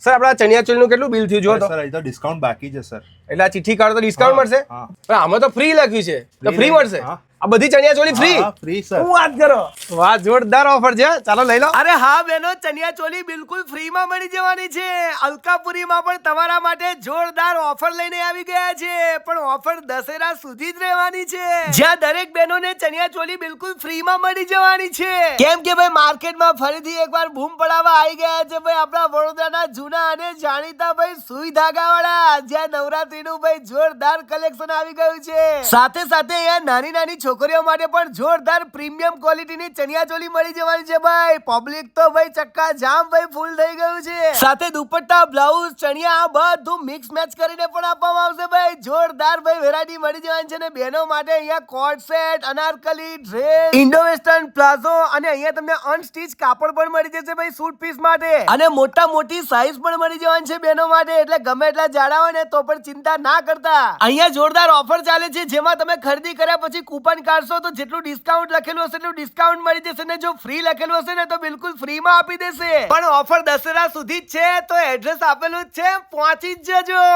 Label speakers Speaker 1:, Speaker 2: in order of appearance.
Speaker 1: Sir આપણા ચણિયા ચોલીનું કેટલું bill થયું જો તો
Speaker 2: સર, તો ડિસ્કાઉન્ટ બાકી છે સર.
Speaker 1: એટલે આ ચિઠ્ઠી કાઢો તો ડિસ્કાઉન્ટ મળશે
Speaker 2: હા.
Speaker 1: પણ આમાં તો ફ્રી લખ્યું છે તો ફ્રી મળશે
Speaker 2: હા.
Speaker 1: આ બધી ચણિયા ચોલી ફ્રી
Speaker 2: હા, ફ્રી સર.
Speaker 1: શું વાત કરો વાહ જોરદાર ઓફર છે ચાલો લઈ લો
Speaker 3: અરે હા બહેનો, ચણિયા ચોલી બિલકુલ ફ્રી માં મળી જવાની છે. અલકાપુરીમાં પણ તમારા માટે જોરદાર ઓફર લઈને આવી ગયા છે, પણ ઓફર દશેરા સુધી જ રહેવાની છે, જ્યાં દરેક બહેનોને ચણિયા ચોલી બિલકુલ ફ્રી માં મળી જવાની છે. કેમ કે ભાઈ માર્કેટમાં ફરીથી એકવાર બૂમ પડાવવા આવી ગયા છે ભાઈ આપણા વડોદરાના જૂના અને જાણીતા ભાઈ સુઈ ધાગાવાળા, જ્યાં નવરાત્રીનું ભાઈ જોરદાર કલેક્શન આવી ગયું છે. સાથે સાથે અહીંયા નાની નાની છોકરીઓ માટે પણ જોરદાર પ્રીમિયમ ક્વોલિટીની ચણિયા ચોલી મળી જવાની છે ભાઈ. પબ્લિક તો ભાઈ ચક્કા જામ ભાઈ ફૂલ થઈ ગયું છે. સાથે દુપટ્ટા, બ્લાઉઝ, ચણિયા બધું મિક્સ મેચ કરીને પણ આપવામાં આવશે ભાઈ. જોરદાર ભાઈ વેરાયટી મળી જવાની છે ને બહેનો માટે અહીંયા coat set, anarkali, dress, Indo western, palazzo અને અહીંયા તમને અનસ્ટીચ કાપડ પણ મળી જશે ભાઈ સૂટ પીસ માટે. અને મોટા મોટી સાઈઝ પણ મળી જવાની છે બહેનો માટે, એટલે ગમે એટલા જાડા હોય ને તો પણ ચિંતા ના કરતા. અહીંયા જોરદાર ઓફર ચાલે છે, જેમાં તમે ખરીદી કર્યા પછી કૂપન કાઢશો તો જેટલું ડિસ્કાઉન્ટ લખેલું હશે એટલું ડિસ્કાઉન્ટ મળી જશે, ને જો ફ્રી લખેલું હશે ને તો બિલકુલ ફ્રી માં આપી દેશે. પણ ઓફર દશેરા સુધી જ છે, તો એડ્રેસ આપેલું જ છે, પહોંચી જ જજો.